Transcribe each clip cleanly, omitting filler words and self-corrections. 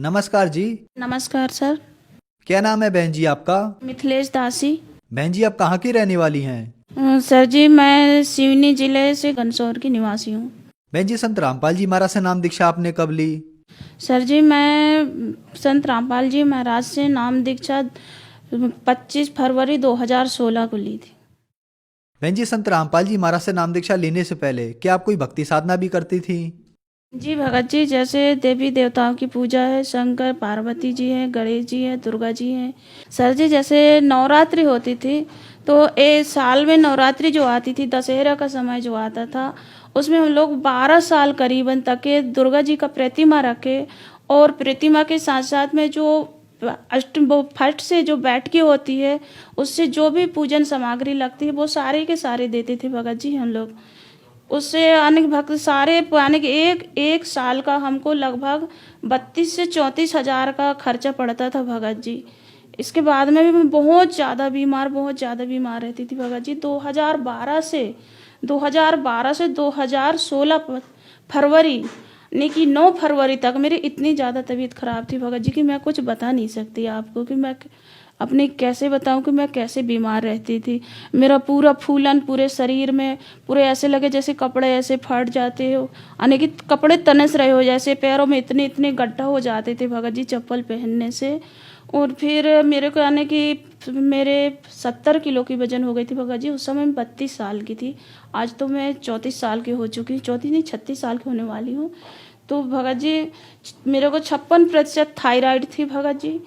नमस्कार जी। नमस्कार सर। क्या नाम है बहन जी आपका? मिथिलेश दासी। बहन जी आप कहाँ की रहने वाली हैं? सर जी मैं सिवनी जिले से गंदसौर की निवासी हूँ। बहन जी संत रामपाल जी महाराज से नाम दीक्षा आपने कब ली? सर जी मैं संत रामपाल जी महाराज से नाम दीक्षा 25 फरवरी 2016 को ली थी। बहन जी संत रामपाल जी महाराज से नाम दीक्षा लेने से पहले क्या आप कोई भक्ति साधना भी करती थी? जी भगत जी, जैसे देवी देवताओं की पूजा है, शंकर पार्वती जी हैं, गणेश जी हैं, दुर्गा जी हैं। सर जी जैसे नवरात्रि होती थी तो ए साल में नवरात्रि जो आती थी, दशहरा का समय जो आता था, उसमें हम लोग 12 साल करीबन तक के दुर्गा जी का प्रतिमा रखे और प्रतिमा के साथ साथ में जो वो फट से जो बैठकी होती है उससे जो भी पूजन सामग्री लगती है वो सारे के सारे देते थे भगत जी हम लोग। उससे अनेक भक्त सारे पुराने के एक एक साल का हमको लगभग 32 से 34 हजार का खर्चा पड़ता था भगत जी। इसके बाद में भी मैं बहुत ज़्यादा बीमार रहती थी भगत जी। 2012 से 2016 फरवरी यानी कि 9 फरवरी तक मेरी इतनी ज़्यादा तबीयत खराब थी भगत जी कि मैं कुछ बता नहीं सकती आपको कि मैं अपनी कैसे बताऊं कि मैं कैसे बीमार रहती थी। मेरा पूरा फूलन पूरे शरीर में, पूरे ऐसे लगे जैसे कपड़े ऐसे फट जाते हो, यानी कि कपड़े तनस रहे हो, जैसे पैरों में इतने इतने गड्ढा हो जाते थे भगत जी चप्पल पहनने से। और फिर मेरे को यानी कि मेरे 70 किलो की वजन हो गई थी भगत जी। उस समय मैं 32 साल की थी। आज तो मैं 34 साल की हो चुकी हूँ, 34 नहीं 36 साल की होने वाली हूँ। तो भगत जी मेरे को 56% थायराइड थी भगत जी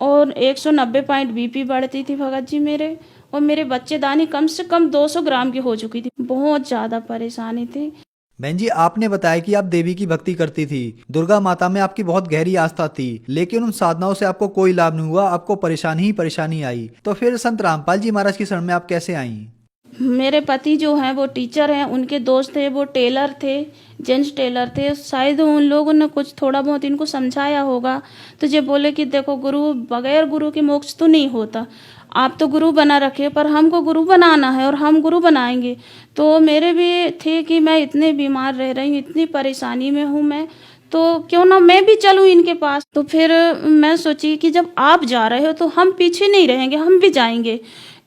और 190 पॉइंट बीपी बढ़ती थी भगत जी मेरे। और मेरे बच्चेदानी कम से कम 200 ग्राम की हो चुकी थी। बहुत ज़्यादा परेशानी थी। बहन जी आपने बताया कि आप देवी की भक्ति करती थी, दुर्गा माता में आपकी बहुत गहरी आस्था थी, लेकिन उन साधनाओं से आपको कोई लाभ नहीं हुआ, आपको परेशानी ही परेशानी आई। तो फिर संत रामपाल जी महाराज की शरण में आप कैसे आईं? मेरे पति जो हैं वो टीचर हैं, उनके दोस्त थे वो टेलर थे, जेंट्स टेलर थे। शायद उन लोगों ने कुछ थोड़ा बहुत इनको समझाया होगा। तो ये बोले कि देखो गुरु, बगैर गुरु के मोक्ष तो नहीं होता। आप तो गुरु बना रखे पर हमको गुरु बनाना है और हम गुरु बनाएंगे। तो मेरे भी थे कि मैं इतने बीमार रह रही हूँ, इतनी परेशानी में हूँ मैं, तो क्यों ना मैं भी चलूँ इनके पास। तो फिर मैं सोची कि जब आप जा रहे हो तो हम पीछे नहीं रहेंगे, हम भी जाएंगे।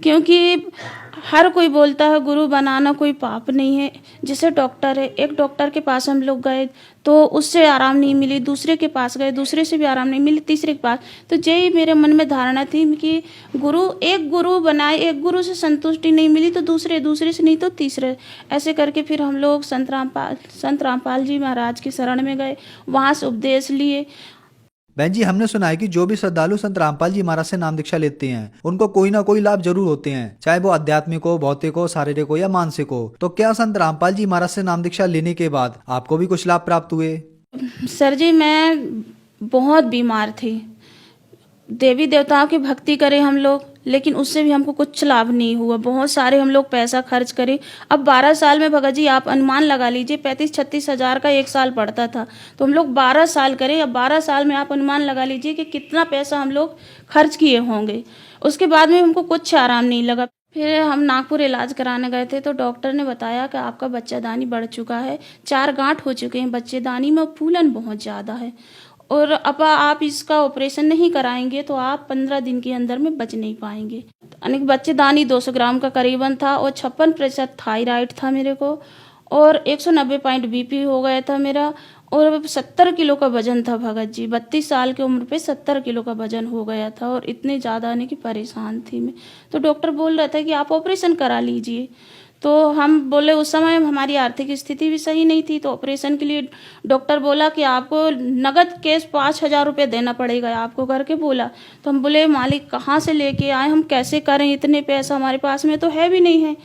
क्योंकि हर कोई बोलता है गुरु बनाना कोई पाप नहीं है। जैसे डॉक्टर है, एक डॉक्टर के पास हम लोग गए तो उससे आराम नहीं मिली, दूसरे के पास गए, दूसरे से भी आराम नहीं मिली, तीसरे के पास। तो यही मेरे मन में धारणा थी कि गुरु, एक गुरु बनाए, एक गुरु से संतुष्टि नहीं मिली तो दूसरे, दूसरे से नहीं तो तीसरे। ऐसे करके फिर हम लोग संत रामपाल जी महाराज की शरण में गए, वहाँ से उपदेश लिए। बहन जी हमने सुना है कि जो भी श्रद्धालु संत रामपाल जी महाराज से नाम दीक्षा लेते हैं उनको कोई ना कोई लाभ जरूर होते हैं, चाहे वो आध्यात्मिक हो, भौतिक हो, शारीरिक हो या मानसिक हो। तो क्या संत रामपाल जी महाराज से नाम दीक्षा लेने के बाद आपको भी कुछ लाभ प्राप्त हुए? सर जी मैं बहुत बीमार थी। देवी देवताओं की भक्ति करें हम लोग, लेकिन उससे भी हमको कुछ लाभ नहीं हुआ। बहुत सारे हम लोग पैसा खर्च करें। अब 12 साल में भगत जी आप अनुमान लगा लीजिए, 35-36 हजार का एक साल पड़ता था। तो हम लोग 12 साल करें, अब 12 साल में आप अनुमान लगा लीजिए कि कितना पैसा हम लोग खर्च किए होंगे। उसके बाद में हमको कुछ आराम नहीं लगा। फिर हम नागपुर इलाज कराने गए थे तो डॉक्टर ने बताया कि आपका बच्चेदानी बढ़ चुका है, 4 गांठ हो चुके हैं बच्चेदानी में, फूलन बहुत ज़्यादा है और अब आप इसका ऑपरेशन नहीं कराएंगे तो आप 15 दिन के अंदर में बच नहीं पाएंगे। अनेक बच्चेदानी 200 ग्राम का करीबन था और 56% थायराइड था मेरे को और 190 पॉइंट बीपी हो गया था मेरा और 70 किलो का वजन था भगत जी। 32 साल की उम्र पे 70 किलो का वजन हो गया था और इतने ज़्यादा आने की परेशान थी मैं। तो डॉक्टर बोल रहा था कि आप ऑपरेशन करा लीजिए। तो हम बोले, उस समय हमारी आर्थिक स्थिति भी सही नहीं थी, तो ऑपरेशन के लिए डॉक्टर बोला कि आपको नगद कैश 5,000 रुपये देना पड़ेगा आपको करके बोला। तो हम बोले मालिक कहाँ से लेके आए, हम कैसे करें, इतने पैसा हमारे पास में तो है भी नहीं है।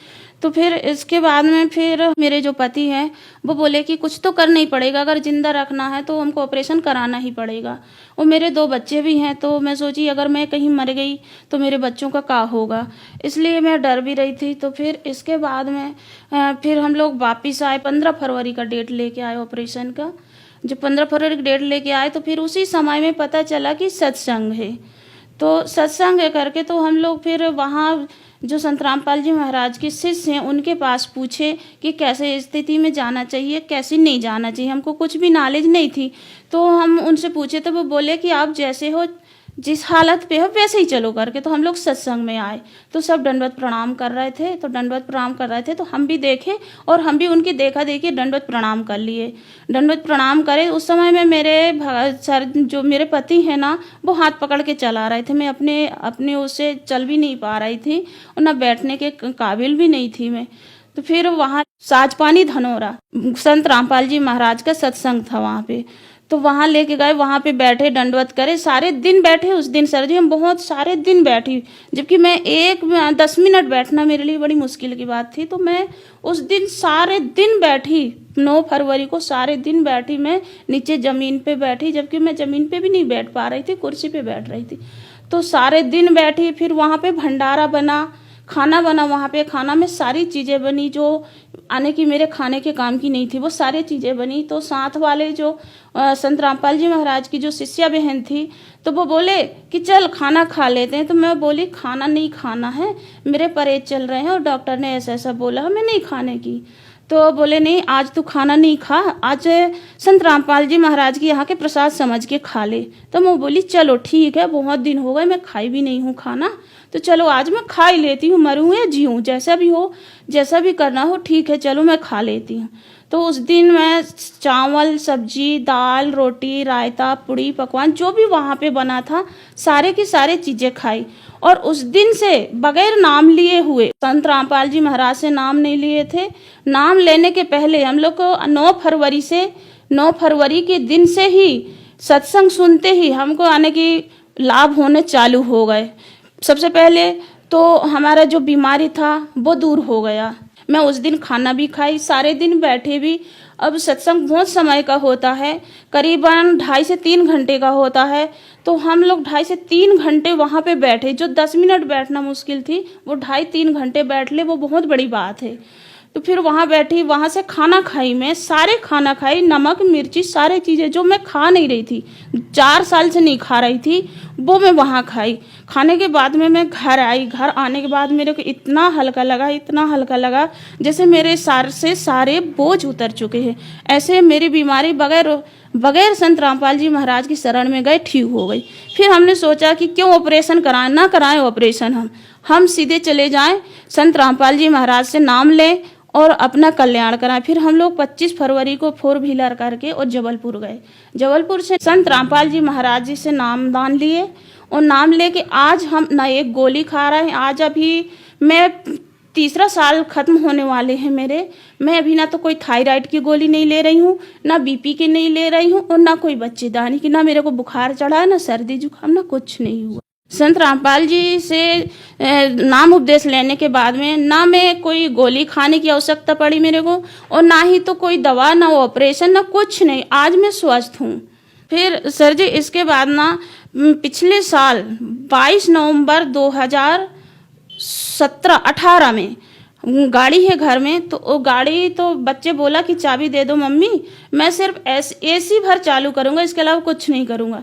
तो फिर इसके बाद में फिर मेरे जो पति हैं वो बोले कि कुछ तो करना ही पड़ेगा, अगर जिंदा रखना है तो हमको ऑपरेशन कराना ही पड़ेगा। और मेरे 2 बच्चे भी हैं, तो मैं सोची अगर मैं कहीं मर गई तो मेरे बच्चों का क्या होगा, इसलिए मैं डर भी रही थी। तो फिर इसके बाद में फिर हम लोग वापिस आए, 15 फरवरी का डेट लेके आए ऑपरेशन का। जब 15 फरवरी का डेट लेके आए तो फिर उसी समय में पता चला कि सत्संग है। तो सत्संग करके तो हम लोग फिर वहाँ जो संत रामपाल जी महाराज के शिष्य हैं उनके पास पूछे कि कैसे स्थिति में जाना चाहिए, कैसे नहीं जाना चाहिए। हमको कुछ भी नॉलेज नहीं थी, तो हम उनसे पूछे तो वो बोले कि आप जैसे हो, जिस हालत पे हो वैसे ही चलो करके। तो हम लोग सत्संग में आए तो सब दंडवत प्रणाम कर रहे थे, तो दंडवत प्रणाम कर रहे थे तो हम भी देखे और हम भी उनकी देखा देखी दंडवत प्रणाम कर लिए। दंडवत प्रणाम करे उस समय में मेरे सर जो मेरे पति है ना, वो हाथ पकड़ के चला रहे थे। मैं अपने उससे चल भी नहीं पा रही थी और ना बैठने के काबिल भी नहीं थी मैं। तो फिर वहाँ साजपानी धनोरा संत रामपाल जी महाराज का सत्संग था वहाँ पे, तो वहाँ लेके गए, वहाँ पे बैठे, दंडवत करे, सारे दिन बैठे उस दिन। सर जी हम बहुत सारे दिन बैठी, जबकि मैं 10 मिनट बैठना मेरे लिए बड़ी मुश्किल की बात थी। तो मैं उस दिन सारे दिन बैठी, 9 फरवरी को सारे दिन बैठी। मैं नीचे ज़मीन पे बैठी, जबकि मैं ज़मीन पे भी नहीं बैठ पा रही थी, कुर्सी पे बैठ रही थी। तो सारे दिन बैठी। फिर वहाँ पे भंडारा बना, खाना बना, वहाँ पे खाना में सारी चीज़ें बनी जो आने की मेरे खाने के काम की नहीं थी, वो सारी चीज़ें बनी। तो साथ वाले जो संत रामपाल जी महाराज की जो शिष्या बहन थी, तो वो बोले कि चल खाना खा लेते हैं। तो मैं बोली खाना नहीं खाना है, मेरे परहेज चल रहे हैं और डॉक्टर ने ऐसा ऐसा बोला है, मैं नहीं खाने की। तो बोले नहीं आज तू खाना नहीं खा, आज संत रामपाल जी महाराज की यहाँ के प्रसाद समझ के खा ले। तो मैं बोली चलो ठीक है, बहुत दिन हो गए मैं खाई भी नहीं हूँ खाना, तो चलो आज मैं खा ही लेती हूँ, मरूँ या जीऊँ जैसा भी हो, जैसा भी करना हो ठीक है, चलो मैं खा लेती हूँ। तो उस दिन मैं चावल, सब्जी, दाल, रोटी, रायता, पूड़ी, पकवान जो भी वहाँ पे बना था सारे की सारे चीज़ें खाई। और उस दिन से बगैर नाम लिए हुए, संत रामपाल जी महाराज से नाम नहीं लिए थे। नाम लेने के पहले हम लोग को 9 फरवरी के दिन से ही सत्संग सुनते ही हमको आने की लाभ होने चालू हो गए। सबसे पहले तो हमारा जो बीमारी था वो दूर हो गया। मैं उस दिन खाना भी खाई, सारे दिन बैठे भी। अब सत्संग बहुत समय का होता है, करीबन 2.5 से 3 घंटे का होता है। तो हम लोग 2.5 से 3 घंटे वहाँ पे बैठे, जो 10 मिनट बैठना मुश्किल थी वो 2.5-3 घंटे बैठ ले, वो बहुत बड़ी बात है। तो फिर वहाँ बैठी, वहाँ से खाना खाई, मैं सारे खाना खाई, नमक मिर्ची सारी चीज़ें जो मैं खा नहीं रही थी, 4 साल से नहीं खा रही थी, वो मैं वहाँ खाई। खाने के बाद में मैं घर आई। घर आने के बाद मेरे को इतना हल्का लगा, इतना हल्का लगा जैसे मेरे सार से सारे बोझ उतर चुके हैं। ऐसे मेरी बीमारी बगैर संत रामपाल जी महाराज की शरण में गए ठीक हो गई। फिर हमने सोचा कि क्यों ऑपरेशन कराएं, ना कराएं ऑपरेशन, हम सीधे चले जाएं, संत रामपाल जी महाराज से नाम लें और अपना कल्याण कराएं। फिर हम लोग 25 फरवरी को 4 व्हीलर करके और जबलपुर गए। जबलपुर से संत रामपाल जी महाराज जी से नामदान लिए और नाम लेके आज हम ना एक गोली खा रहे हैं। आज अभी मैं 3रा साल खत्म होने वाले हैं मेरे। मैं अभी ना तो कोई थायराइड की गोली नहीं ले रही हूँ, ना बीपी की नहीं ले रही हूँ और ना कोई बच्चेदानी की, ना मेरे को बुखार चढ़ा, ना सर्दी जुकाम, ना कुछ नहीं हुआ। संत रामपाल जी से नाम उपदेश लेने के बाद में ना मैं कोई गोली खाने की आवश्यकता पड़ी मेरे को, और ना ही तो कोई दवा, ना ऑपरेशन, ना कुछ नहीं। आज मैं स्वस्थ हूँ। फिर सर जी इसके बाद ना पिछले साल 22 नवंबर 2017-18 में गाड़ी है घर में, तो वो गाड़ी तो बच्चे बोला कि चाबी दे दो मम्मी, मैं सिर्फ एसी भर चालू करूँगा, इसके अलावा कुछ नहीं करूँगा।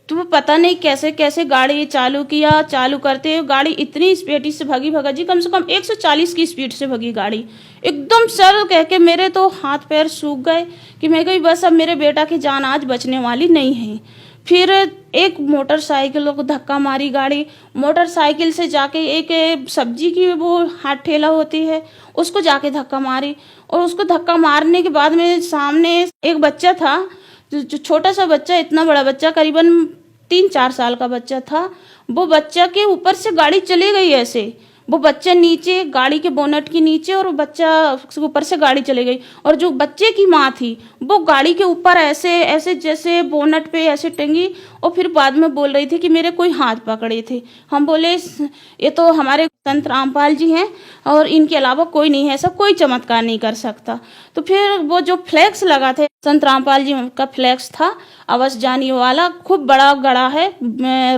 तो वो पता नहीं कैसे कैसे गाड़ी चालू किया। चालू करते हुए गाड़ी इतनी स्पीड से भगी भगा जी, कम से कम 140 की स्पीड से भगी गाड़ी, एकदम सर कह के मेरे तो हाथ पैर सूख गए कि मैं गई बस अब मेरे बेटा की जान आज बचने वाली नहीं है। फिर एक मोटरसाइकिल को धक्का मारी गाड़ी, मोटरसाइकिल से जाके एक सब्जी की वो हाथ ठेला होती है उसको जाके धक्का मारी, और उसको धक्का मारने के बाद में सामने एक बच्चा था, जो छोटा सा बच्चा, इतना बड़ा बच्चा करीबन 3-4 साल का बच्चा था, वो बच्चा के ऊपर से गाड़ी चली गई ऐसे, वो बच्चा नीचे गाड़ी के बोनट के नीचे और बच्चा ऊपर से गाड़ी चली गई। और जो बच्चे की माँ थी वो गाड़ी के ऊपर ऐसे ऐसे जैसे बोनट पे ऐसे टंगी, और फिर बाद में बोल रही थी कि मेरे कोई हाथ पकड़े थे। हम बोले ये तो हमारे संत रामपाल जी हैं और इनके अलावा कोई नहीं है, ऐसा कोई चमत्कार नहीं कर सकता। तो फिर वो जो फ्लैक्स लगा थे, संत रामपाल जी का फ्लैक्स था अवश्य जाने वाला, खूब बड़ा गड़ा है,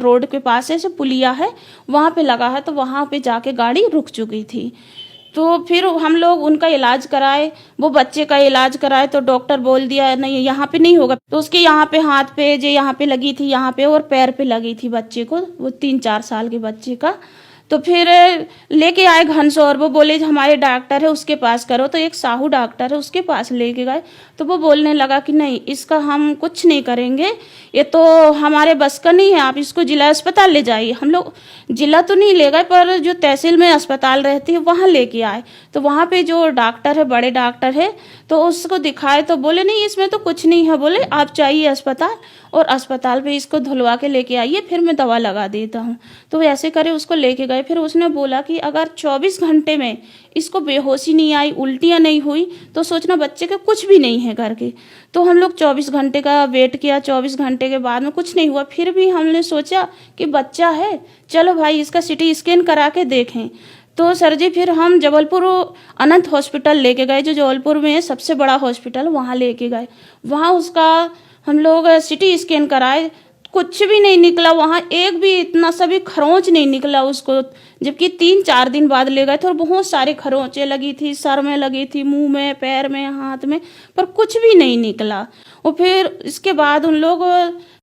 रोड के पास ऐसे पुलिया है, वहाँ पे लगा है। तो वहाँ पे जाके गाड़ी रुक चुकी थी। तो फिर हम लोग उनका इलाज कराए, वो बच्चे का इलाज कराए तो डॉक्टर बोल दिया नहीं यहाँ पे नहीं होगा। तो उसके यहाँ पे हाथ पे जो यहाँ पे लगी थी, यहाँ पे और पैर पे लगी थी बच्चे को, वो 3-4 साल के बच्चे का। तो फिर लेके आए घनसौर, वो बोले हमारे डॉक्टर है उसके पास करो, तो एक साहू डॉक्टर है उसके पास लेके गए। तो वो बोलने लगा कि नहीं इसका हम कुछ नहीं करेंगे, ये तो हमारे बस का नहीं है, आप इसको जिला अस्पताल ले जाइए। हम लोग जिला तो नहीं ले गए पर जो तहसील में अस्पताल रहती है वहाँ लेके आए। तो वहाँ पे जो डॉक्टर है, बड़े डॉक्टर है, तो उसको दिखाए तो बोले नहीं इसमें तो कुछ नहीं है, बोले आप चाहिए अस्पताल और अस्पताल पे इसको धुलवा के लेके आइए, फिर मैं दवा लगा देता हूँ। तो वैसे करे उसको लेके गए। फिर उसने बोला कि अगर 24 घंटे में इसको बेहोशी नहीं आई, उल्टियाँ नहीं हुई, तो सोचना बच्चे के कुछ भी नहीं है करके। तो हम लोग 24 घंटे का वेट किया, 24 घंटे के बाद में कुछ नहीं हुआ। फिर भी हमने सोचा कि बच्चा है, चलो भाई इसका CT स्कैन करा के देखें। तो सर जी फिर हम जबलपुर अनंत हॉस्पिटल लेके गए, जो जबलपुर में सबसे बड़ा हॉस्पिटल, वहाँ लेके गए। वहाँ उसका हम लोग CT स्कैन कराए, कुछ भी नहीं निकला, वहाँ एक भी इतना सा भी खरोंच नहीं निकला उसको। जबकि 3-4 दिन बाद ले गए थे और बहुत सारे खरोंचे लगी थी, सर में लगी थी, मुंह में, पैर में, हाथ में, पर कुछ भी नहीं निकला। और फिर इसके बाद उन लोग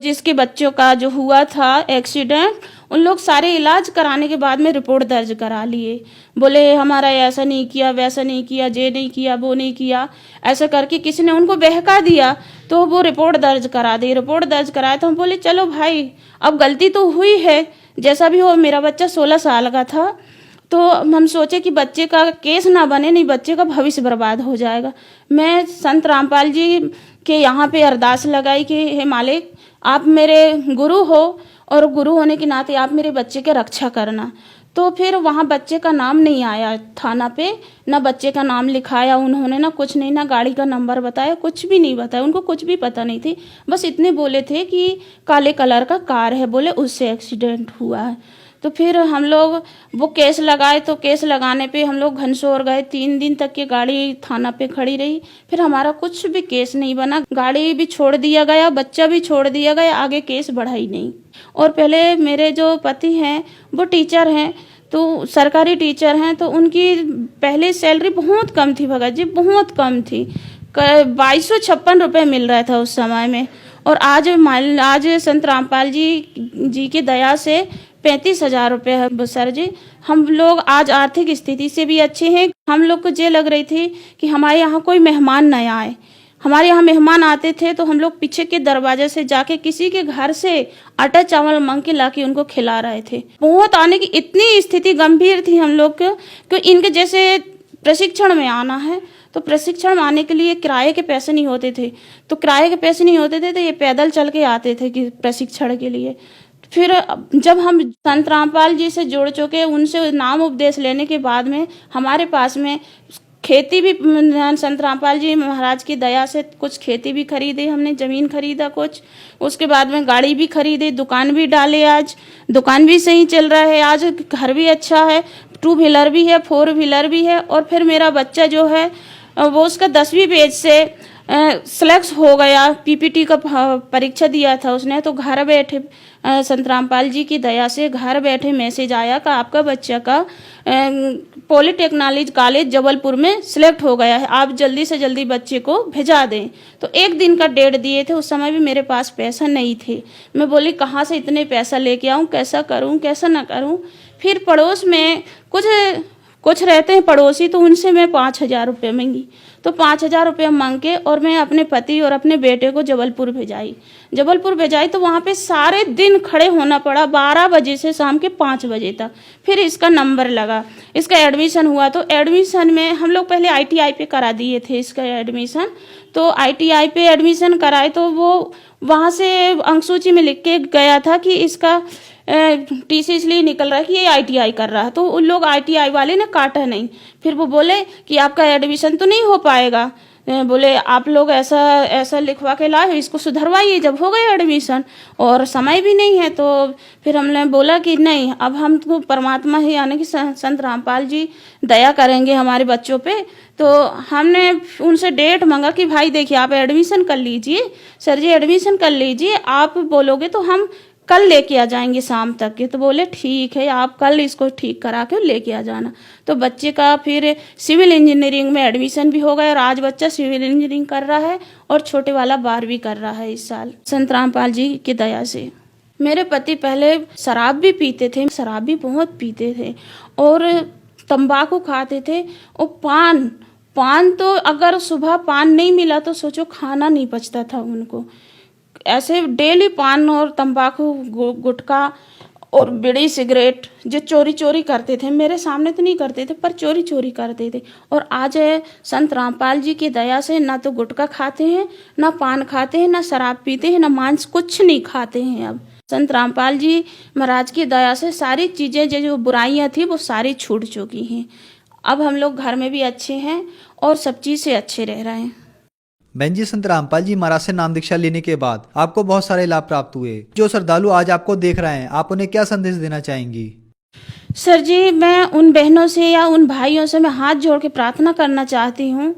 जिसके बच्चों का जो हुआ था एक्सीडेंट, उन लोग सारे इलाज कराने के बाद में रिपोर्ट दर्ज करा लिए। बोले हमारा ऐसा नहीं किया, वैसा नहीं किया, ये नहीं किया, वो नहीं किया, ऐसा करके किसी ने उनको बहका दिया। तो वो रिपोर्ट दर्ज करा दी। रिपोर्ट दर्ज कराया तो हम बोले चलो भाई अब गलती तो हुई है, जैसा भी हो। मेरा बच्चा 16 साल का था, तो हम सोचे कि बच्चे का केस ना बने, नहीं बच्चे का भविष्य बर्बाद हो जाएगा। मैं संत रामपाल जी के यहाँ पे अरदास लगाई कि हे मालिक आप मेरे गुरु हो और गुरु होने के नाते आप मेरे बच्चे के रक्षा करना। तो फिर वहाँ बच्चे का नाम नहीं आया थाना पे, ना बच्चे का नाम लिखाया उन्होंने, ना कुछ नहीं, ना गाड़ी का नंबर बताया, कुछ भी नहीं बताया। उनको कुछ भी पता नहीं थी, बस इतने बोले थे कि काले कलर का कार है, बोले उससे एक्सीडेंट हुआ है। तो फिर हम लोग वो केस लगाए। तो केस लगाने पे हम लोग घनसौर गए, 3 दिन तक की गाड़ी थाना पे खड़ी रही। फिर हमारा कुछ भी केस नहीं बना, गाड़ी भी छोड़ दिया गया, बच्चा भी छोड़ दिया गया, आगे केस बढ़ा ही नहीं। और पहले मेरे जो पति हैं वो टीचर हैं, तो सरकारी टीचर हैं, तो उनकी पहले सैलरी बहुत कम थी भगत जी, बहुत कम थी, 2256 रुपये मिल रहा था उस समय में। और आज संत रामपाल जी की दया से 35,000 रुपये है सर जी। हम लोग आज आर्थिक स्थिति से भी अच्छे हैं। हम लोग को ये लग रही थी कि हमारे यहाँ कोई मेहमान न आए। हमारे यहाँ मेहमान आते थे तो हम लोग पीछे के दरवाजे से जाके किसी के घर से आटा चावल मांग के लाके उनको खिला रहे थे। बहुत आने की इतनी स्थिति गंभीर थी हम लोग को कि इनके जैसे प्रशिक्षण में आना है, तो प्रशिक्षण में आने के लिए किराए के पैसे नहीं होते थे। तो किराए के पैसे नहीं होते थे तो ये पैदल चल के आते थे कि प्रशिक्षण के लिए। फिर जब हम संत रामपाल जी से जुड़ चुके, उनसे नाम उपदेश लेने के बाद में हमारे पास में खेती भी, संत रामपाल जी महाराज की दया से कुछ खेती भी खरीदी हमने, जमीन खरीदा कुछ, उसके बाद में गाड़ी भी खरीदी, दुकान भी डाले, आज दुकान भी सही चल रहा है, आज घर भी अच्छा है, 2 व्हीलर भी है, 4 व्हीलर भी है। और फिर मेरा बच्चा जो है वो उसका 10वीं बैच से सेलेक्ट हो गया, PPT का परीक्षा दिया था उसने, तो घर बैठे संत रामपाल जी की दया से घर बैठे मैसेज आया कि आपका बच्चा का पॉलिटेक्निक कॉलेज जबलपुर में सिलेक्ट हो गया है, आप जल्दी से जल्दी बच्चे को भेजा दें। तो 1 दिन का डेट दिए थे, उस समय भी मेरे पास पैसा नहीं थे। मैं बोली कहाँ से इतने पैसा लेके आऊँ, कैसा करूँ कैसा ना करूँ। फिर पड़ोस में कुछ रहते हैं पड़ोसी, तो उनसे मैं 5,000 रुपये मांगी। तो 5,000 रुपये मांग के और मैं अपने पति और अपने बेटे को जबलपुर भेजाई। तो वहाँ पे सारे दिन खड़े होना पड़ा, 12 बजे से शाम के 5 बजे तक। फिर इसका नंबर लगा, इसका एडमिशन हुआ। तो एडमिशन में हम लोग पहले ITI पे करा दिए थे इसका एडमिशन। तो ITI पे एडमिशन कराए तो वो वहाँ से अंक सूची में लिख के गया था कि इसका TC इसलिए निकल रहा है कि ये ITI कर रहा है। तो उन लोग ITI वाले ने काटा नहीं। फिर वो बोले कि आपका एडमिशन तो नहीं हो पाएगा, बोले आप लोग ऐसा लिखवा के लाए, इसको सुधरवाइए। जब हो गए एडमिशन और समय भी नहीं है, तो फिर हमने बोला कि नहीं, अब हम तो परमात्मा ही यानी कि संत रामपाल जी दया करेंगे हमारे बच्चों पे। तो हमने उनसे डेट मांगा कि भाई देखिए आप एडमिशन कर लीजिए, सर जी एडमिशन कर लीजिए, आप बोलोगे तो हम कल लेके आ जाएंगे शाम तक के। तो बोले ठीक है, आप कल इसको ठीक करा के लेके आ जाना। तो बच्चे का फिर सिविल इंजीनियरिंग में एडमिशन भी हो गया और आज बच्चा सिविल इंजीनियरिंग कर रहा है और छोटे वाला 12वीं कर रहा है इस साल, संत रामपाल जी की दया से। मेरे पति पहले शराब भी पीते थे, शराब भी बहुत पीते थे और तंबाकू खाते थे और पान तो अगर सुबह पान नहीं मिला तो सोचो खाना नहीं पचता था उनको। ऐसे डेली पान और तंबाकू गुटखा और बीड़ी सिगरेट जो चोरी चोरी करते थे, मेरे सामने तो नहीं करते थे पर चोरी चोरी करते थे। और आज संत रामपाल जी की दया से ना तो गुटखा खाते हैं, ना पान खाते हैं, ना शराब पीते हैं, ना मांस, कुछ नहीं खाते हैं। अब संत रामपाल जी महाराज की दया से सारी चीज़ें जो बुराइयां थी वो सारी छूट चुकी हैं। अब हम लोग घर में भी अच्छे हैं और सब चीज़ से अच्छे रह रहे हैं। बहन जी, संत रामपाल जी महाराज से नाम दीक्षा लेने के बाद आपको बहुत सारे लाभ प्राप्त हुए। जो श्रद्धालु आज आपको देख रहे हैं, आप उन्हें क्या संदेश देना चाहेंगी? सर जी, मैं उन बहनों से या उन भाइयों से मैं हाथ जोड़ के प्रार्थना करना चाहती हूँ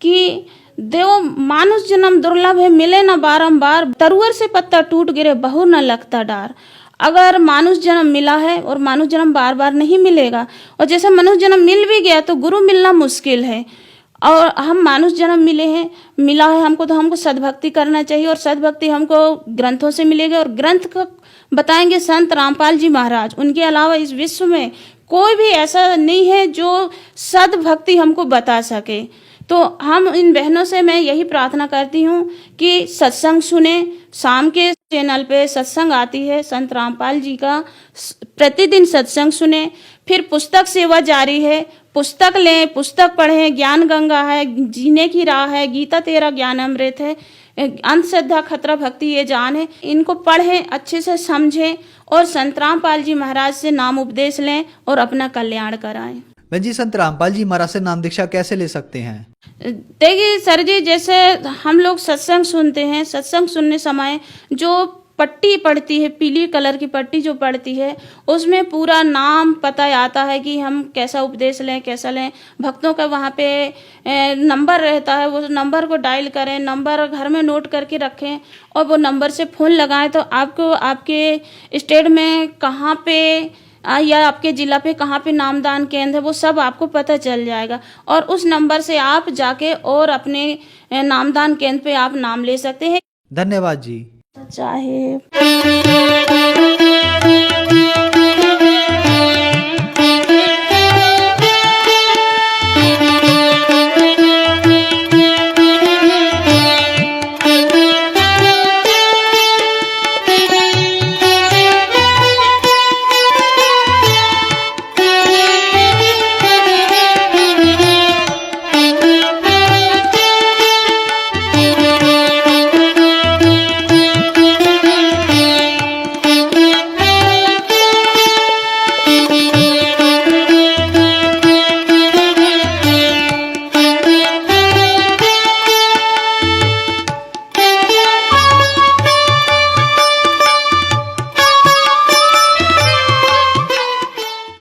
कि देव मानुष जन्म दुर्लभ है, मिले न बारंबार, तरुअर से पत्ता टूट गिरे बहु न लगता डार। अगर मानुष जन्म मिला है और मानुष जन्म बार बार नहीं मिलेगा, और जैसे मनुष्य जन्म मिल भी गया तो गुरु मिलना मुश्किल है। और हम मानुष जन्म मिला है हमको, तो हमको सद्भक्ति करना चाहिए और सद्भक्ति हमको ग्रंथों से मिलेगी और ग्रंथ को बताएंगे संत रामपाल जी महाराज। उनके अलावा इस विश्व में कोई भी ऐसा नहीं है जो सद्भक्ति हमको बता सके। तो हम इन बहनों से मैं यही प्रार्थना करती हूँ कि सत्संग सुने। शाम के चैनल पे सत्संग आती है संत रामपाल जी का, प्रतिदिन सत्संग सुने। फिर पुस्तक सेवा जारी है, पुस्तक लें, पुस्तक पढ़ें। ज्ञान गंगा है, जीने की राह है, गीता तेरा ज्ञान अमृत है, अंधश्रद्धा खतरा भक्ति ये जान है। इनको पढ़ें, अच्छे से समझें और संत रामपाल जी महाराज से नाम उपदेश लें और अपना कल्याण कराएं। बहन जी, संत रामपाल जी महाराज से नाम दीक्षा कैसे ले सकते हैं? देखिए सर जी, जैसे हम लोग सत्संग सुनते हैं, सत्संग सुनने समय जो पट्टी पड़ती है, पीली कलर की पट्टी जो पड़ती है, उसमें पूरा नाम पता आता है कि हम कैसा उपदेश लें, कैसा लें। भक्तों का वहाँ पे नंबर रहता है, वो नंबर को डायल करें, नंबर घर में नोट करके रखें और वो नंबर से फ़ोन लगाएं तो आपको आपके स्टेट में कहाँ पे या आपके जिला पे कहाँ पे नामदान केंद्र है वो सब आपको पता चल जाएगा और उस नंबर से आप जाके और अपने नामदान केंद्र पे आप नाम ले सकते हैं। धन्यवाद जी। चाहे